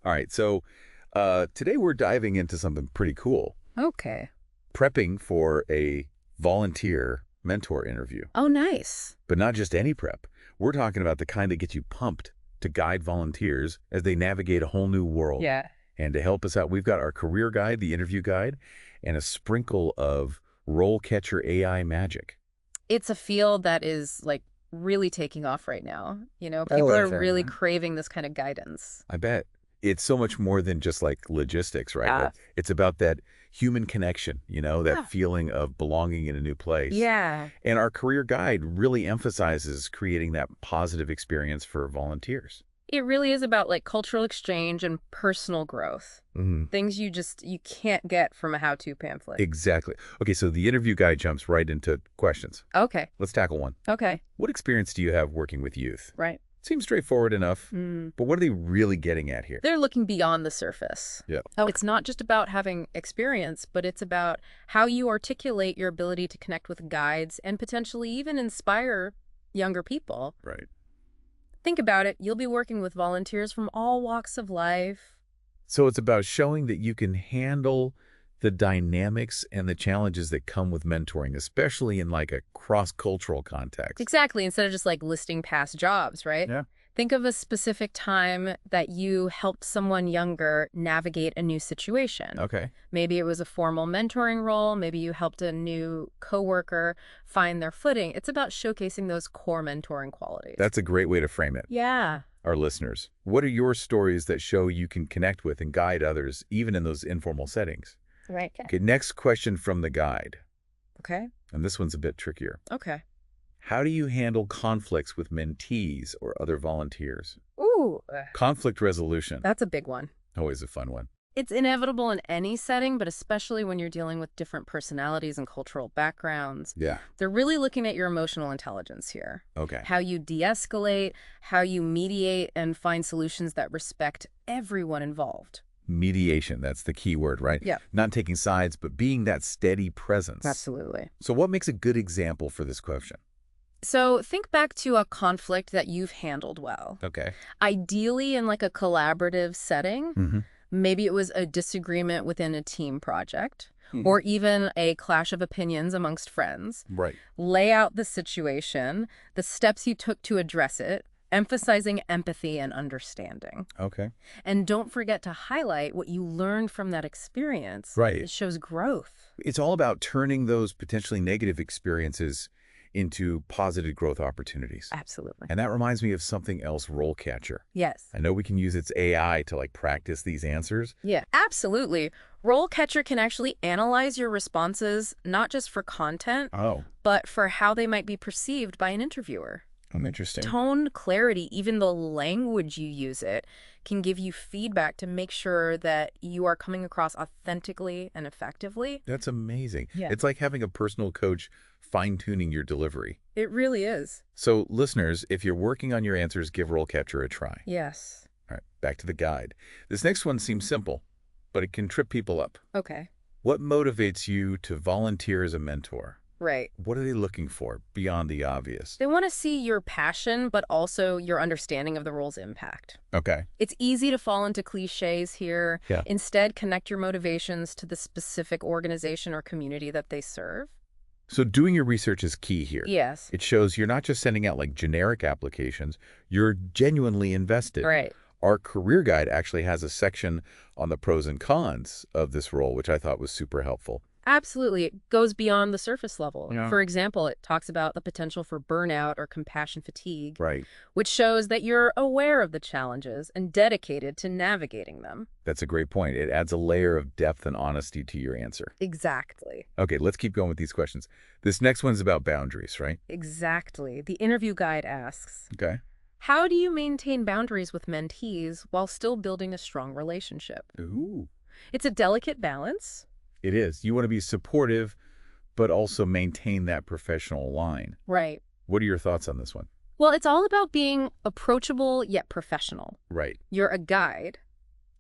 All right, so today we're diving into something pretty cool. Okay. Prepping for a volunteer mentor interview. Oh, nice. But not just any prep. We're talking about the kind that gets you pumped to guide volunteers as they navigate a whole new world. Yeah. And to help us out, we've got our career guide, the interview guide, and a sprinkle of RoleCatcher AI magic. It's a field that is like really taking off right now. I People love are that, really man. craving this kind of guidance. I bet. It's so much more than just like logistics, right? Yeah. It's about that human connection, that Yeah. feeling of belonging in a new place. Yeah. And our career guide really emphasizes creating that positive experience for volunteers. It really is about like cultural exchange and personal growth. Hmm. Things you can't get from a how-to pamphlet. Exactly. Okay, so the interview guide jumps right into questions. Okay. Let's tackle one. Okay. What experience do you have working with youth? Right. Seems straightforward enough, Mm. but what are they really getting at here? They're looking beyond the surface. Yeah. It's not just about having experience, but it's about how you articulate your ability to connect with guides and potentially even inspire younger people. Right. Think about it. You'll be working with volunteers from all walks of life. So it's about showing that you can handle the dynamics and the challenges that come with mentoring, especially in like a cross-cultural context. Exactly. Instead of just like listing past jobs, right? Yeah. Think of a specific time that you helped someone younger navigate a new situation. Okay. Maybe it was a formal mentoring role. Maybe you helped a new coworker find their footing. It's about showcasing those core mentoring qualities. That's a great way to frame it. Yeah. Our listeners, what are your stories that show you can connect with and guide others, even in those informal settings? Right. Okay, next question from the guide. Okay. And this one's a bit trickier. Okay. How do you handle conflicts with mentees or other volunteers? Ooh, Conflict resolution. that's a big one. Always a fun one. It's inevitable in any setting, but especially when you're dealing with different personalities and cultural backgrounds. Yeah. They're really looking at your emotional intelligence here. Okay. How you de-escalate, how you mediate, and find solutions that respect everyone involved. Mediation, that's the key word, right? Yeah. Not taking sides, but being that steady presence. Absolutely. So what makes a good example for this question? So think back to a conflict that you've handled well. Okay. Ideally in like a collaborative setting. Mm-hmm. Maybe it was a disagreement within a team project, or even a clash of opinions amongst friends. Right. Lay out the situation, the steps you took to address it, emphasizing empathy and understanding. Okay. And don't forget to highlight what you learned from that experience. Right. It shows growth. It's all about turning those potentially negative experiences into positive growth opportunities. Absolutely. And that reminds me of something else, RoleCatcher. Yes. I know we can use its AI to like practice these answers. Yeah, absolutely. RoleCatcher can actually analyze your responses, not just for content, Oh, but for how they might be perceived by an interviewer. I'm interesting. Tone, clarity, even the language you use it can give you feedback to make sure that you are coming across authentically and effectively. That's amazing. Yeah. It's like having a personal coach fine-tuning your delivery. It really is. So listeners, if you're working on your answers, give RoleCatcher a try. Yes. All right, back to the guide. This next one seems simple, but it can trip people up. Okay. What motivates you to volunteer as a mentor? Right. What are they looking for beyond the obvious? They want to see your passion, but also your understanding of the role's impact. Okay. It's easy to fall into cliches here. Yeah. Instead, connect your motivations to the specific organization or community that they serve. So doing your research is key here. Yes. It shows you're not just sending out like generic applications, you're genuinely invested. Right. Our career guide actually has a section on the pros and cons of this role, which I thought was super helpful. Absolutely. It goes beyond the surface level. Yeah. For example, it talks about the potential for burnout or compassion fatigue, Right. which shows that you're aware of the challenges and dedicated to navigating them. That's a great point. It adds a layer of depth and honesty to your answer. Exactly. Okay, let's keep going with these questions. This next one's about boundaries, right? Exactly. The interview guide asks, Okay. how do you maintain boundaries with mentees while still building a strong relationship? Ooh. It's a delicate balance. It is. You want to be supportive, but also maintain that professional line. Right. What are your thoughts on this one? Well, it's all about being approachable yet professional. Right. You're a guide,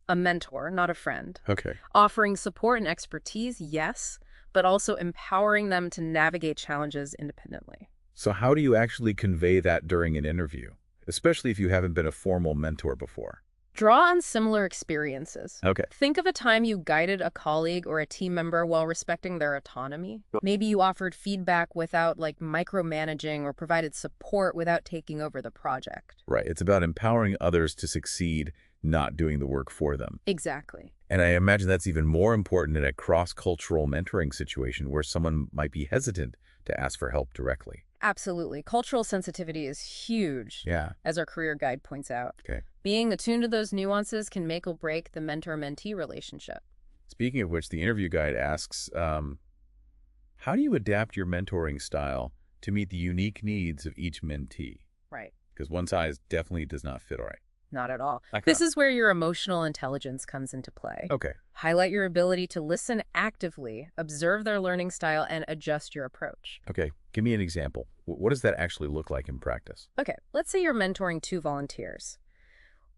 a mentor, not a friend. Okay. Offering support and expertise, yes, but also empowering them to navigate challenges independently. So how do you actually convey that during an interview, especially if you haven't been a formal mentor before? Draw on similar experiences. Okay. Think of a time you guided a colleague or a team member while respecting their autonomy. Maybe you offered feedback without micromanaging or provided support without taking over the project. Right. It's about empowering others to succeed, not doing the work for them. Exactly. And I imagine that's even more important in a cross-cultural mentoring situation where someone might be hesitant to ask for help directly. Absolutely. Cultural sensitivity is huge, Yeah. as our career guide points out. Okay. Being attuned to those nuances can make or break the mentor-mentee relationship. Speaking of which, the interview guide asks, how do you adapt your mentoring style to meet the unique needs of each mentee? Right. Because one size definitely does not fit all right. Not at all. Okay. This is where your emotional intelligence comes into play. Okay. Highlight your ability to listen actively, observe their learning style, and adjust your approach. Okay. Give me an example. What does that actually look like in practice? Okay, let's say you're mentoring two volunteers.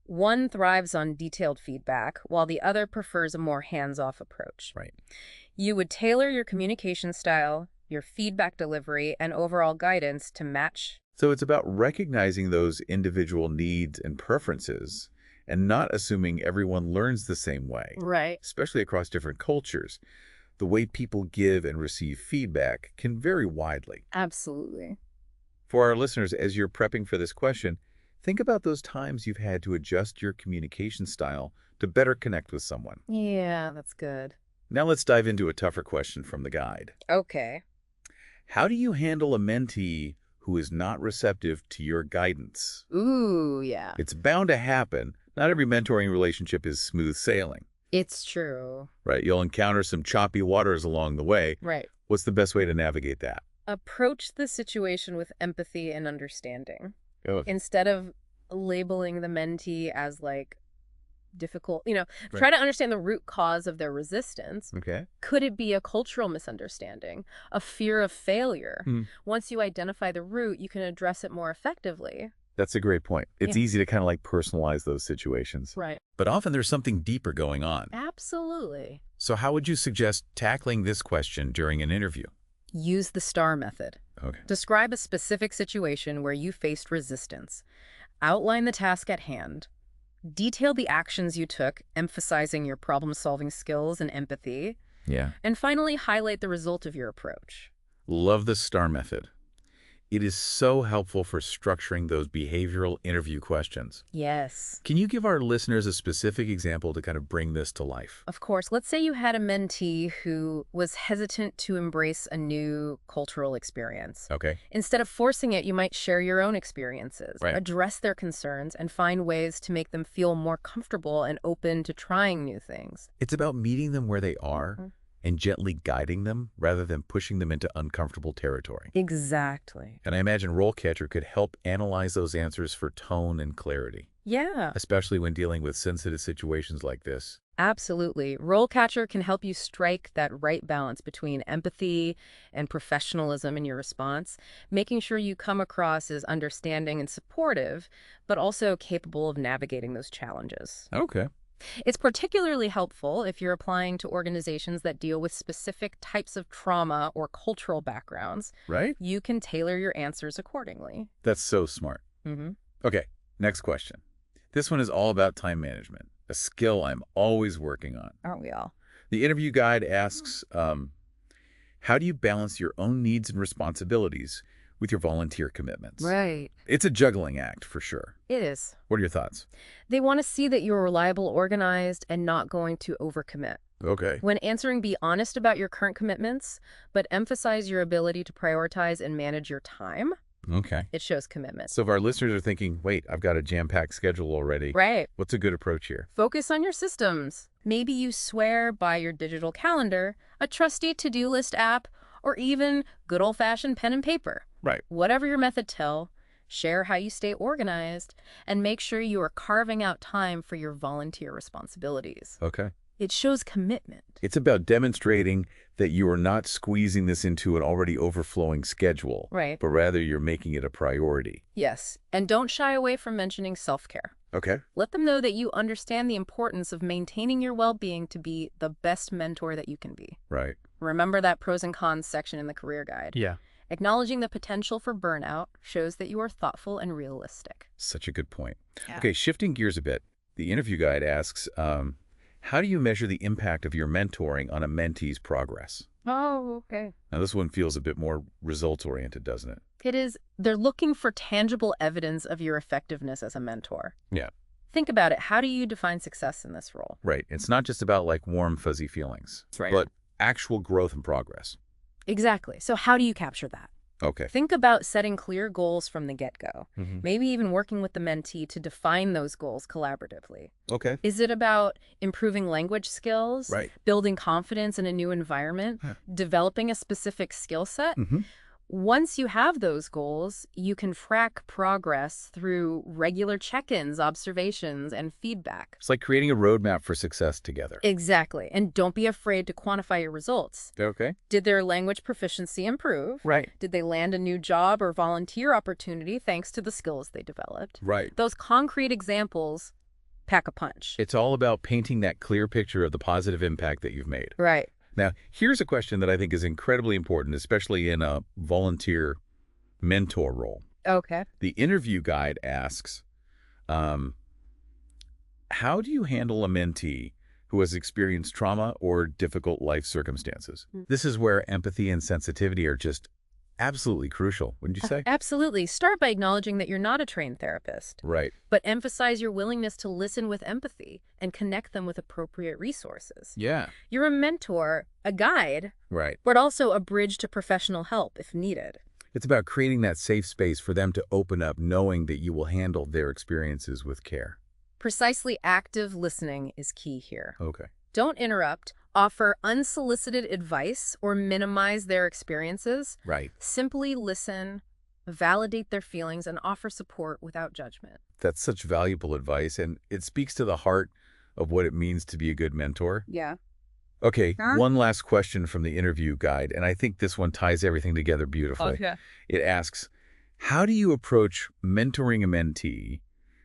One thrives on detailed feedback, while the other prefers a more hands-off approach. Right. You would tailor your communication style, your feedback delivery, and overall guidance to match. So it's about recognizing those individual needs and preferences and not assuming everyone learns the same way, Right. especially across different cultures. The way people give and receive feedback can vary widely. Absolutely. For our listeners, as you're prepping for this question, think about those times you've had to adjust your communication style to better connect with someone. Yeah, that's good. Now let's dive into a tougher question from the guide. Okay. How do you handle a mentee who is not receptive to your guidance? Ooh, yeah. It's bound to happen. Not every mentoring relationship is smooth sailing, It's true. right? You'll encounter some choppy waters along the way. Right. What's the best way to navigate that? Approach the situation with empathy and understanding. Oh, Instead of labeling the mentee as difficult, Right. try to understand the root cause of their resistance. okay. Could it be a cultural misunderstanding, a fear of failure? Once you identify the root, you can address it more effectively. That's a great point. It's Yeah. easy to kind of personalize those situations. Right. But often there's something deeper going on. Absolutely. So how would you suggest tackling this question during an interview? Use the STAR method. Okay. Describe a specific situation where you faced resistance. Outline the task at hand. Detail the actions you took, emphasizing your problem-solving skills and empathy. Yeah. And finally, highlight the result of your approach. Love the STAR method. It is so helpful for structuring those behavioral interview questions. Yes. Can you give our listeners a specific example to kind of bring this to life? Of course. Let's say you had a mentee who was hesitant to embrace a new cultural experience. Okay. Instead of forcing it, you might share your own experiences, Right. address their concerns, and find ways to make them feel more comfortable and open to trying new things. It's about meeting them where they are Mhm. and gently guiding them rather than pushing them into uncomfortable territory. Exactly. And I imagine RoleCatcher could help analyze those answers for tone and clarity, Yeah, especially when dealing with sensitive situations like this. absolutely. RoleCatcher can help you strike that right balance between empathy and professionalism in your response, making sure you come across as understanding and supportive, but also capable of navigating those challenges. Okay. It's particularly helpful if you're applying to organizations that deal with specific types of trauma or cultural backgrounds. Right? You can tailor your answers accordingly. That's so smart. Mm-hmm. Okay, next question. This one is all about time management, a skill I'm always working on. Aren't we all? The interview guide asks, how do you balance your own needs and responsibilities with your volunteer commitments? Right. It's a juggling act, for sure. It is. What are your thoughts? They want to see that you're reliable, organized, and not going to overcommit. Okay. When answering, be honest about your current commitments, but emphasize your ability to prioritize and manage your time. Okay. It shows commitment. So if our listeners are thinking, wait, I've got a jam-packed schedule already, Right. what's a good approach here? Focus on your systems. Maybe you swear by your digital calendar, a trusty to-do list app, or even good old-fashioned pen and paper. Right. Whatever your method share how you stay organized, and make sure you are carving out time for your volunteer responsibilities. Okay. It shows commitment. It's about demonstrating that you are not squeezing this into an already overflowing schedule, Right. but rather you're making it a priority. Yes. And don't shy away from mentioning self-care. Okay. Let them know that you understand the importance of maintaining your well-being to be the best mentor that you can be. Right. Remember that pros and cons section in the career guide. Yeah. Acknowledging the potential for burnout shows that you are thoughtful and realistic. Such a good point. Yeah. Okay, shifting gears a bit. The interview guide asks, how do you measure the impact of your mentoring on a mentee's progress? Oh, okay. Now, this one feels a bit more results-oriented, doesn't it? It is, they're looking for tangible evidence of your effectiveness as a mentor. Yeah. Think about it. How do you define success in this role? Right. It's not just about like warm, fuzzy feelings, That's right. but actual growth and progress. Exactly. So how do you capture that? Okay. Think about setting clear goals from the get-go. Hmm. Maybe even working with the mentee to define those goals collaboratively. Okay. Is it about improving language skills, Right. building confidence in a new environment, Huh. developing a specific skill set? Hmm. Once you have those goals, you can track progress through regular check-ins, observations, and feedback. It's like creating a roadmap for success together. Exactly. And don't be afraid to quantify your results. Okay. Did their language proficiency improve? Right. Did they land a new job or volunteer opportunity thanks to the skills they developed? Right. Those concrete examples pack a punch. It's all about painting that clear picture of the positive impact that you've made. Right. Now, here's a question that I think is incredibly important, especially in a volunteer mentor role. Okay. The interview guide asks, how do you handle a mentee who has experienced trauma or difficult life circumstances? This is where empathy and sensitivity are just absolutely crucial, wouldn't you say? Absolutely. Start by acknowledging that you're not a trained therapist, Right. but emphasize your willingness to listen with empathy and connect them with appropriate resources. Yeah. You're a mentor, a guide, Right. but also a bridge to professional help if needed. It's about creating that safe space for them to open up, knowing that you will handle their experiences with care. Precisely, active listening is key here. Okay. Don't interrupt, offer unsolicited advice, or minimize their experiences. Right. Simply listen, validate their feelings, and offer support without judgment. That's such valuable advice, and it speaks to the heart of what it means to be a good mentor. Yeah. Okay, Huh? one last question from the interview guide, and I think this one ties everything together beautifully. Okay. It asks, how do you approach mentoring a mentee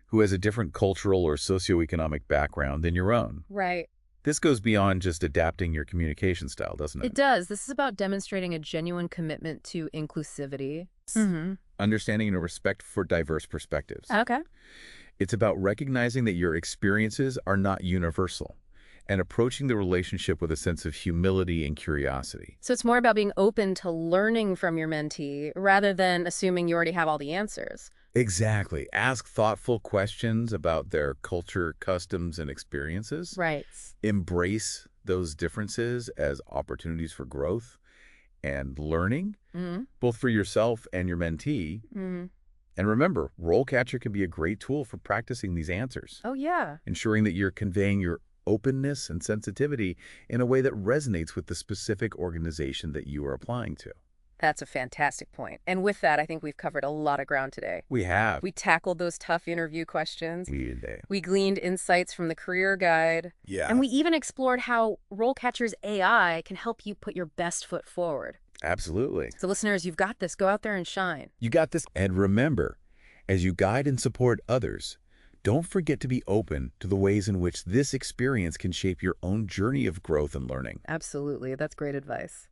who has a different cultural or socioeconomic background than your own? Right. This goes beyond just adapting your communication style, doesn't it? It does. This is about demonstrating a genuine commitment to inclusivity. Understanding and respect for diverse perspectives. Okay. It's about recognizing that your experiences are not universal and approaching the relationship with a sense of humility and curiosity. So it's more about being open to learning from your mentee rather than assuming you already have all the answers. Exactly. Ask thoughtful questions about their culture, customs, and experiences. Right. Embrace those differences as opportunities for growth and learning, both for yourself and your mentee. And remember, RoleCatcher can be a great tool for practicing these answers, Oh, yeah. ensuring that you're conveying your openness and sensitivity in a way that resonates with the specific organization that you are applying to. That's a fantastic point. And with that, I think we've covered a lot of ground today. We have. We tackled those tough interview questions. We did. We gleaned insights from the career guide. Yeah. And we even explored how RoleCatcher's AI can help you put your best foot forward. Absolutely. So listeners, you've got this. Go out there and shine. You got this. And remember, as you guide and support others, don't forget to be open to the ways in which this experience can shape your own journey of growth and learning. Absolutely. That's great advice.